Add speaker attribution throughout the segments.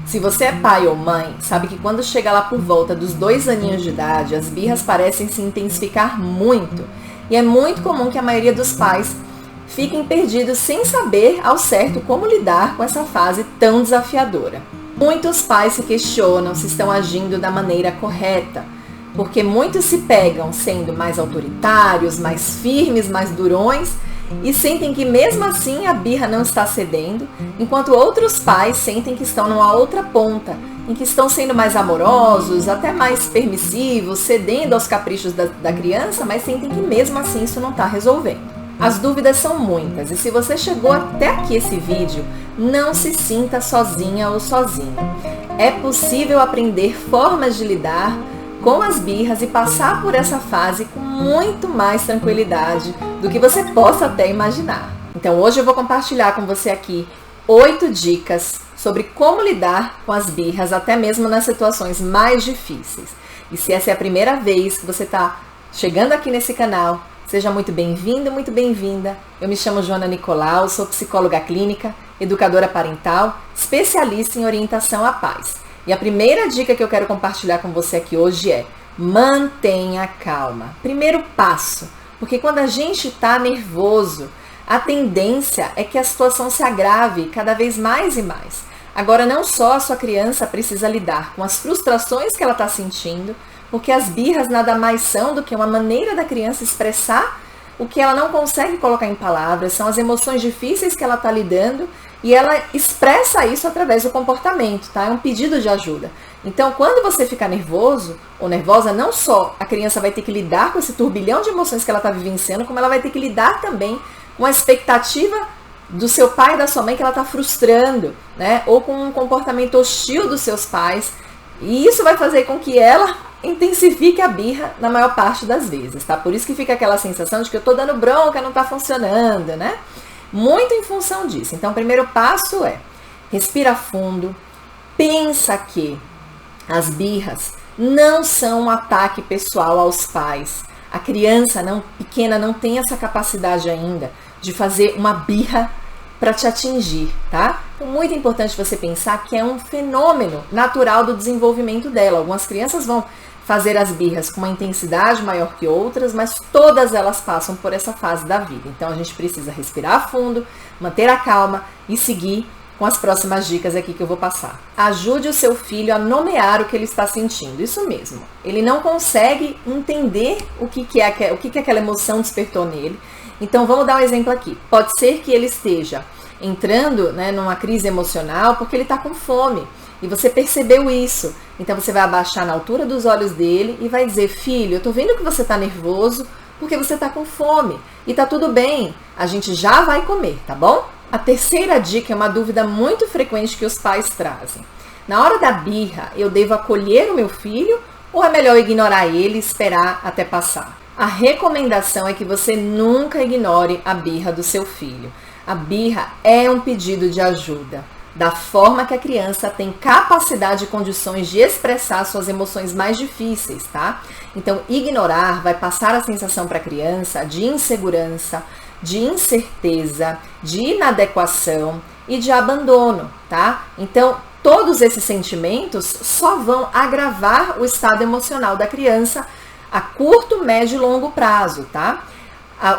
Speaker 1: Se você é pai ou mãe, sabe que quando chega lá por volta dos 2 aninhos de idade, as birras parecem se intensificar muito. E é muito comum que a maioria dos pais fiquem perdidos sem saber ao certo como lidar com essa fase tão desafiadora. Muitos pais se questionam se estão agindo da maneira correta, porque muitos se pegam sendo mais autoritários, mais firmes, mais durões, e sentem que mesmo assim a birra não está cedendo, enquanto outros pais sentem que estão numa outra ponta, em que estão sendo mais amorosos, até mais permissivos, cedendo aos caprichos da criança, mas sentem que mesmo assim isso não está resolvendo. As dúvidas são muitas, e se você chegou até aqui esse vídeo, não se sinta sozinha ou sozinho. É possível aprender formas de lidar com as birras e passar por essa fase com muito mais tranquilidade do que você possa até imaginar. Então hoje eu vou compartilhar com você aqui 8 dicas sobre como lidar com as birras, até mesmo nas situações mais difíceis. E se essa é a primeira vez que você está chegando aqui nesse canal, seja muito bem-vindo, muito bem-vinda. Eu me chamo Joana Nicolau, sou psicóloga clínica, educadora parental, especialista em orientação à paz. E a primeira dica que eu quero compartilhar com você aqui hoje é: mantenha calma. Primeiro passo, porque quando a gente está nervoso, a tendência é que a situação se agrave cada vez mais e mais. Agora, não só a sua criança precisa lidar com as frustrações que ela está sentindo, porque as birras nada mais são do que uma maneira da criança expressar o que ela não consegue colocar em palavras, são as emoções difíceis que ela está lidando e ela expressa isso através do comportamento, tá? É um pedido de ajuda. Então, quando você ficar nervoso ou nervosa, não só a criança vai ter que lidar com esse turbilhão de emoções que ela está vivenciando, como ela vai ter que lidar também com a expectativa do seu pai e da sua mãe que ela está frustrando, né? Ou com um comportamento hostil dos seus pais. E isso vai fazer com que ela intensifique a birra na maior parte das vezes, tá? Por isso que fica aquela sensação de que eu tô dando bronca, não tá funcionando, né? Muito em função disso. Então, o primeiro passo é: respira fundo, pensa que as birras não são um ataque pessoal aos pais. A criança pequena não tem essa capacidade ainda de fazer uma birra para te atingir, tá? Então, muito importante você pensar que é um fenômeno natural do desenvolvimento dela. Algumas crianças vão fazer as birras com uma intensidade maior que outras, mas todas elas passam por essa fase da vida. Então a gente precisa respirar fundo, manter a calma e seguir com as próximas dicas aqui que eu vou passar. Ajude o seu filho a nomear o que ele está sentindo, isso mesmo. Ele não consegue entender o que aquela emoção despertou nele. Então vamos dar um exemplo aqui. Pode ser que ele esteja entrando, né, numa crise emocional porque ele está com fome. E você percebeu isso. Então você vai abaixar na altura dos olhos dele e vai dizer: filho, eu tô vendo que você tá nervoso porque você tá com fome. E tá tudo bem, a gente já vai comer, tá bom? A terceira dica é uma dúvida muito frequente que os pais trazem. Na hora da birra, eu devo acolher o meu filho ou é melhor ignorar ele e esperar até passar? A recomendação é que você nunca ignore a birra do seu filho. A birra é um pedido de ajuda, da forma que a criança tem capacidade e condições de expressar suas emoções mais difíceis, tá? Então, ignorar vai passar a sensação para a criança de insegurança, de incerteza, de inadequação e de abandono, tá? Então, todos esses sentimentos só vão agravar o estado emocional da criança a curto, médio e longo prazo, tá?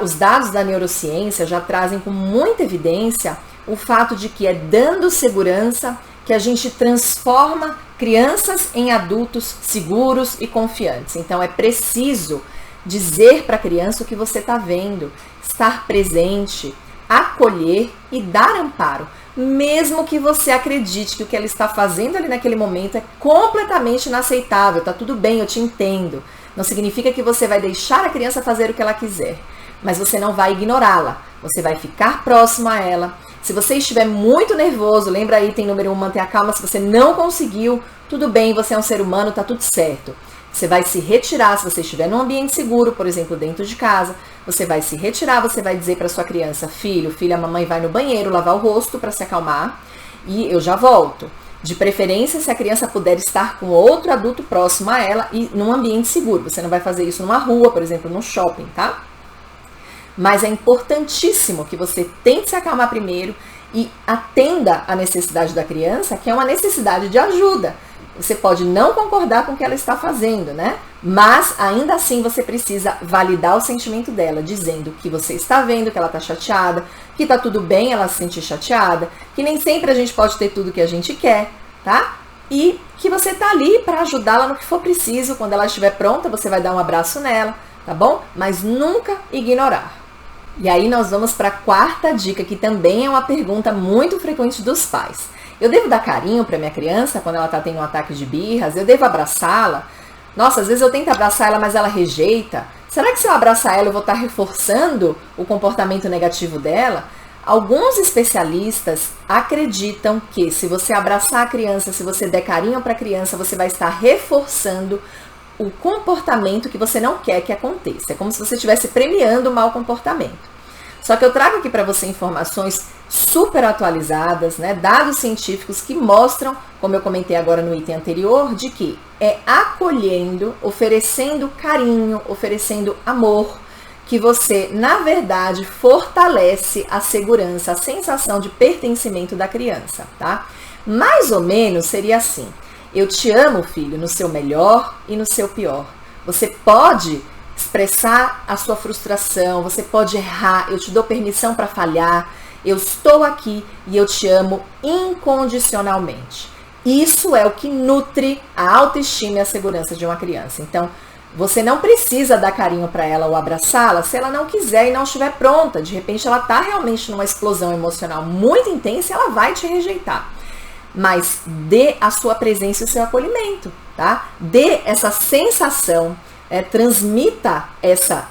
Speaker 1: Os dados da neurociência já trazem com muita evidência o fato de que é dando segurança que a gente transforma crianças em adultos seguros e confiantes. Então é preciso dizer para a criança o que você está vendo, estar presente, acolher e dar amparo, mesmo que você acredite que o que ela está fazendo ali naquele momento é completamente inaceitável. Tá tudo bem, eu te entendo. Não significa que você vai deixar a criança fazer o que ela quiser, mas você não vai ignorá-la, você vai ficar próximo a ela. Se você estiver muito nervoso, lembra aí, item número 1, manter a calma. Se você não conseguiu, tudo bem, você é um ser humano, tá tudo certo. Você vai se retirar, se você estiver num ambiente seguro, por exemplo, dentro de casa, você vai se retirar, você vai dizer para sua criança: filho, filha, a mamãe vai no banheiro lavar o rosto para se acalmar e eu já volto. De preferência, se a criança puder estar com outro adulto próximo a ela e num ambiente seguro. Você não vai fazer isso numa rua, por exemplo, num shopping, tá? Mas é importantíssimo que você tente se acalmar primeiro e atenda a necessidade da criança, que é uma necessidade de ajuda. Você pode não concordar com o que ela está fazendo, né? Mas ainda assim você precisa validar o sentimento dela, dizendo que você está vendo que ela está chateada, que tá tudo bem ela se sentir chateada, que nem sempre a gente pode ter tudo que a gente quer, tá? E que você tá ali para ajudá-la no que for preciso. Quando ela estiver pronta, você vai dar um abraço nela, tá bom? Mas nunca ignorar. E aí nós vamos para a quarta dica, que também é uma pergunta muito frequente dos pais. Eu devo dar carinho para minha criança quando ela está tendo um ataque de birras? Eu devo abraçá-la? Nossa, às vezes eu tento abraçar ela, mas ela rejeita. Será que se eu abraçar ela eu vou estar reforçando o comportamento negativo dela? Alguns especialistas acreditam que se você abraçar a criança, se você der carinho para a criança, você vai estar reforçando o comportamento que você não quer que aconteça. É como se você estivesse premiando o mau comportamento. Só que eu trago aqui para você informações super atualizadas, né, dados científicos que mostram, como eu comentei agora no item anterior, de que é acolhendo, oferecendo carinho, oferecendo amor, que você, na verdade, fortalece a segurança, a sensação de pertencimento da criança, tá? Mais ou menos seria assim: eu te amo, filho, no seu melhor e no seu pior. Você pode expressar a sua frustração, você pode errar, eu te dou permissão para falhar, eu estou aqui e eu te amo incondicionalmente. Isso é o que nutre a autoestima e a segurança de uma criança. Então, você não precisa dar carinho para ela ou abraçá-la se ela não quiser e não estiver pronta. De repente, ela está realmente numa explosão emocional muito intensa e ela vai te rejeitar. Mas dê a sua presença e o seu acolhimento, tá? Dê essa sensação, transmita essa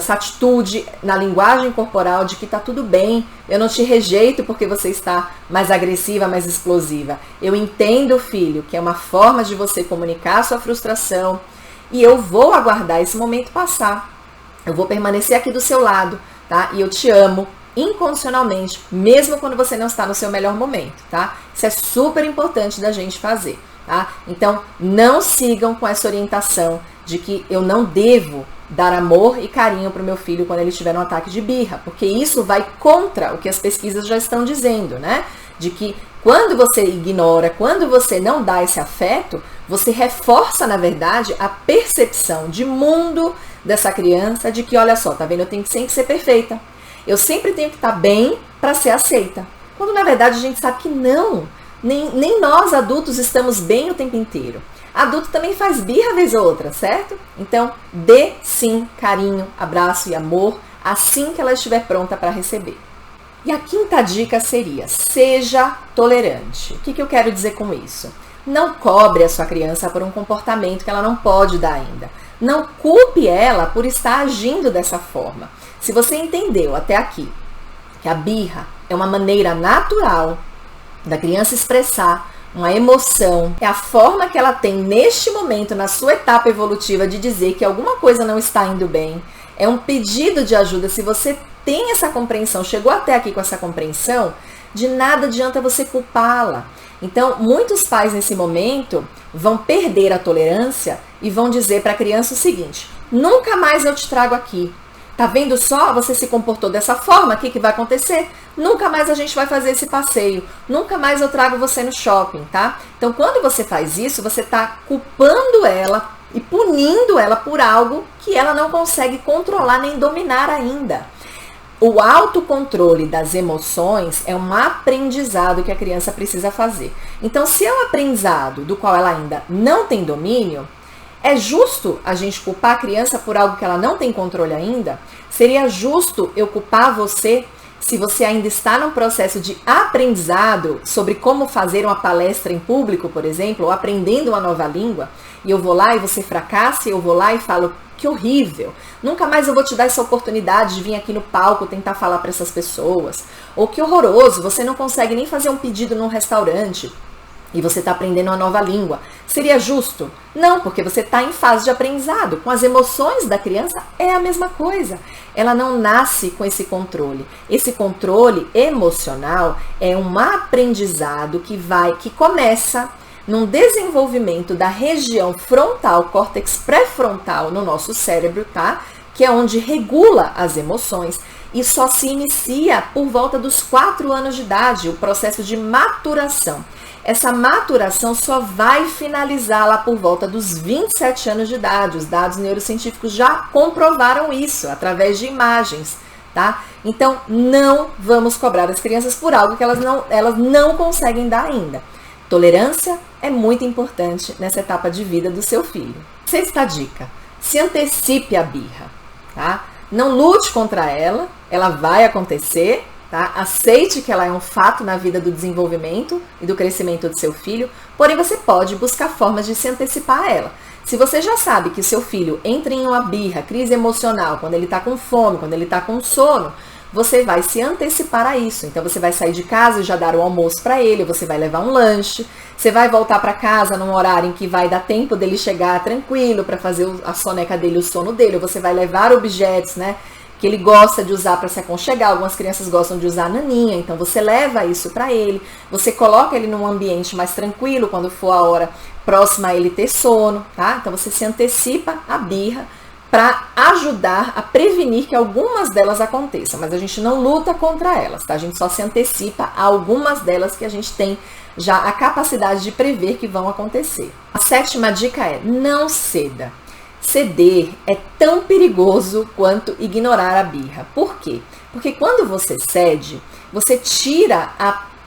Speaker 1: atitude na linguagem corporal de que tá tudo bem, eu não te rejeito porque você está mais agressiva, mais explosiva. Eu entendo, filho, que é uma forma de você comunicar a sua frustração e eu vou aguardar esse momento passar. Eu vou permanecer aqui do seu lado, tá? E eu te amo incondicionalmente, mesmo quando você não está no seu melhor momento, tá? Isso é super importante da gente fazer, tá? Então, não sigam com essa orientação de que eu não devo dar amor e carinho para o meu filho quando ele estiver num ataque de birra, porque isso vai contra o que as pesquisas já estão dizendo, né? De que quando você ignora, quando você não dá esse afeto, você reforça, na verdade, a percepção de mundo dessa criança de que, olha só, tá vendo, eu tenho que sempre ser perfeita. Eu sempre tenho que estar bem para ser aceita. Quando, na verdade, a gente sabe que não. Nem nós, adultos, estamos bem o tempo inteiro. Adulto também faz birra vez ou outra, certo? Então, dê sim carinho, abraço e amor assim que ela estiver pronta para receber. E a quinta dica seria: seja tolerante. O que eu quero dizer com isso? Não cobre a sua criança por um comportamento que ela não pode dar ainda. Não culpe ela por estar agindo dessa forma. Se você entendeu até aqui que a birra é uma maneira natural da criança expressar uma emoção, é a forma que ela tem neste momento, na sua etapa evolutiva, de dizer que alguma coisa não está indo bem, é um pedido de ajuda. Se você tem essa compreensão, chegou até aqui com essa compreensão, de nada adianta você culpá-la. Então, muitos pais nesse momento vão perder a tolerância e vão dizer para a criança o seguinte: nunca mais eu te trago aqui. Tá vendo só? Você se comportou dessa forma, o que vai acontecer? Nunca mais a gente vai fazer esse passeio. Nunca mais eu trago você no shopping, tá? Então, quando você faz isso, você tá culpando ela e punindo ela por algo que ela não consegue controlar nem dominar ainda. O autocontrole das emoções é um aprendizado que a criança precisa fazer. Então, se é um aprendizado do qual ela ainda não tem domínio, é justo a gente culpar a criança por algo que ela não tem controle ainda? Seria justo eu culpar você se você ainda está num processo de aprendizado sobre como fazer uma palestra em público, por exemplo, ou aprendendo uma nova língua, e eu vou lá e você fracassa, e eu vou lá e falo: que horrível, nunca mais eu vou te dar essa oportunidade de vir aqui no palco tentar falar para essas pessoas. Ou que horroroso, você não consegue nem fazer um pedido num restaurante e você está aprendendo uma nova língua. Seria justo? Não, porque você está em fase de aprendizado. Com as emoções da criança é a mesma coisa. Ela não nasce com esse controle. Esse controle emocional é um aprendizado que começa num desenvolvimento da região frontal, córtex pré-frontal no nosso cérebro, tá? Que é onde regula as emoções. e só se inicia por volta dos 4 anos de idade, o processo de maturação. Essa maturação só vai finalizar lá por volta dos 27 anos de idade. Os dados neurocientíficos já comprovaram isso através de imagens, tá? Então, não vamos cobrar as crianças por algo que elas não conseguem dar ainda. Tolerância é muito importante nessa etapa de vida do seu filho. Sexta dica: se antecipe a birra, tá? Não lute contra ela, ela vai acontecer, tá? Aceite que ela é um fato na vida do desenvolvimento e do crescimento do seu filho, porém você pode buscar formas de se antecipar a ela. Se você já sabe que o seu filho entra em uma birra, crise emocional, quando ele está com fome, quando ele está com sono, você vai se antecipar a isso. Então você vai sair de casa e já dar o almoço para ele, você vai levar um lanche, você vai voltar para casa num horário em que vai dar tempo dele chegar tranquilo para fazer a soneca dele, o sono dele, ou você vai levar objetos, né, que ele gosta de usar para se aconchegar. Algumas crianças gostam de usar a naninha, então você leva isso para ele, você coloca ele num ambiente mais tranquilo quando for a hora próxima a ele ter sono, tá? Então você se antecipa a birra para ajudar a prevenir que algumas delas aconteçam, mas a gente não luta contra elas, tá? A gente só se antecipa a algumas delas que a gente tem já a capacidade de prever que vão acontecer. A sétima dica é: não ceda. Ceder é tão perigoso quanto ignorar a birra. Por quê? Porque quando você cede, você tira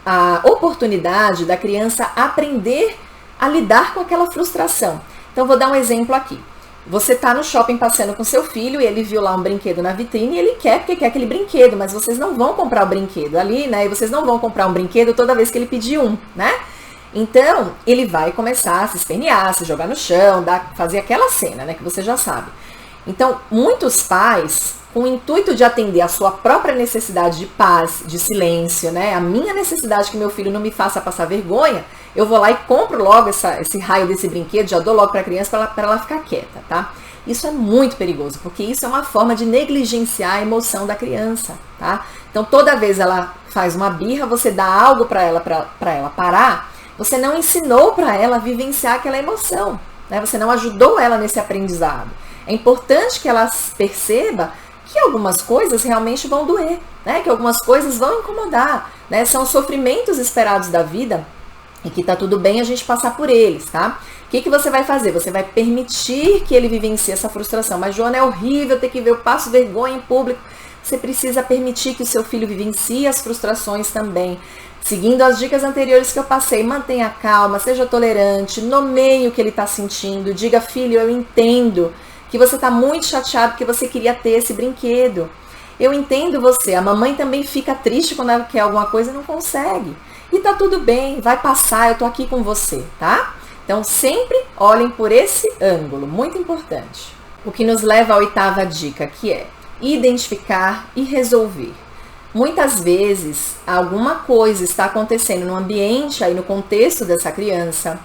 Speaker 1: a oportunidade da criança aprender a lidar com aquela frustração. Então, vou dar um exemplo aqui. Você está no shopping passeando com seu filho e ele viu lá um brinquedo na vitrine e ele quer, porque quer aquele brinquedo, mas vocês não vão comprar o brinquedo ali, né? E vocês não vão comprar um brinquedo toda vez que ele pedir um, né? Então, ele vai começar a se espernear, se jogar no chão, fazer aquela cena, né, que você já sabe. Então, muitos pais, com o intuito de atender a sua própria necessidade de paz, de silêncio, né, a minha necessidade que meu filho não me faça passar vergonha, eu vou lá e compro logo esse raio desse brinquedo, já dou logo para a criança para ela ficar quieta, tá? Isso é muito perigoso, porque isso é uma forma de negligenciar a emoção da criança, tá? Então, toda vez ela faz uma birra, você dá algo para ela parar, você não ensinou para ela a vivenciar aquela emoção, né? Você não ajudou ela nesse aprendizado. É importante que ela perceba que algumas coisas realmente vão doer, né? Que algumas coisas vão incomodar, né? São sofrimentos esperados da vida e que tá tudo bem a gente passar por eles, tá? O que você vai fazer? Você vai permitir que ele vivencie essa frustração. Mas, Joana, é horrível ter que ver, eu passo vergonha em público. Você precisa permitir que o seu filho vivencie as frustrações também. Seguindo as dicas anteriores que eu passei, mantenha calma, seja tolerante, nomeie o que ele está sentindo, diga: filho, eu entendo que você está muito chateado porque você queria ter esse brinquedo. Eu entendo você, a mamãe também fica triste quando ela quer alguma coisa e não consegue. E tá tudo bem, vai passar, eu tô aqui com você, tá? Então sempre olhem por esse ângulo, muito importante. O que nos leva à oitava dica, que é identificar e resolver. Muitas vezes, alguma coisa está acontecendo no ambiente, aí no contexto dessa criança.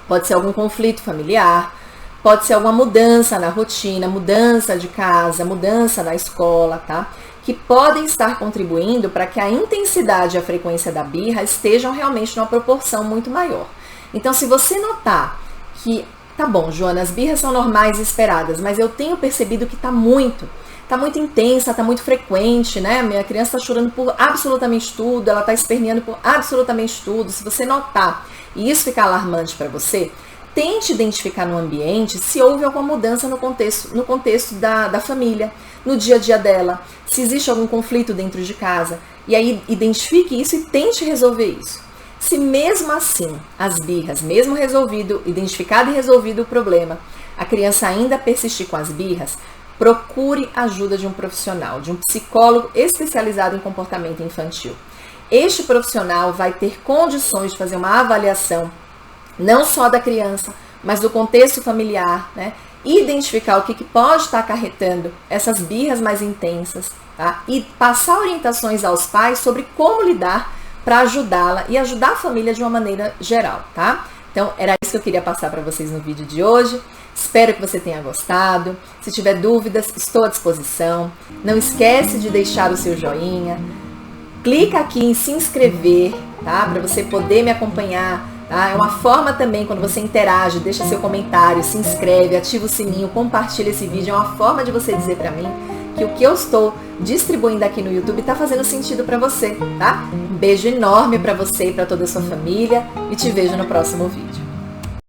Speaker 1: Pode ser algum conflito familiar, pode ser alguma mudança na rotina, mudança de casa, mudança na escola, tá? Que podem estar contribuindo para que a intensidade e a frequência da birra estejam realmente numa proporção muito maior. Então, se você notar que, tá bom, Joana, as birras são normais e esperadas, mas eu tenho percebido que tá muito intensa, tá muito frequente, né? Minha criança tá chorando por absolutamente tudo, ela tá esperneando por absolutamente tudo. Se você notar e isso ficar alarmante para você, tente identificar no ambiente se houve alguma mudança no contexto da família, no dia a dia dela, se existe algum conflito dentro de casa. E aí identifique isso e tente resolver isso. Se mesmo assim, as birras, mesmo identificado e resolvido o problema, a criança ainda persistir com as birras, procure ajuda de um profissional, de um psicólogo especializado em comportamento infantil. Este profissional vai ter condições de fazer uma avaliação, não só da criança, mas do contexto familiar, né? Identificar o que pode estar acarretando essas birras mais intensas, tá? E passar orientações aos pais sobre como lidar para ajudá-la e ajudar a família de uma maneira geral, tá? Então, era isso que eu queria passar para vocês no vídeo de hoje. Espero que você tenha gostado. Se tiver dúvidas, estou à disposição. Não esquece de deixar o seu joinha. Clica aqui em se inscrever, tá? Para você poder me acompanhar, tá? É uma forma também, quando você interage, deixa seu comentário, se inscreve, ativa o sininho, compartilha esse vídeo. É uma forma de você dizer para mim que o que eu estou distribuindo aqui no YouTube está fazendo sentido para você, tá? Um beijo enorme para você e para toda a sua família e te vejo no próximo vídeo.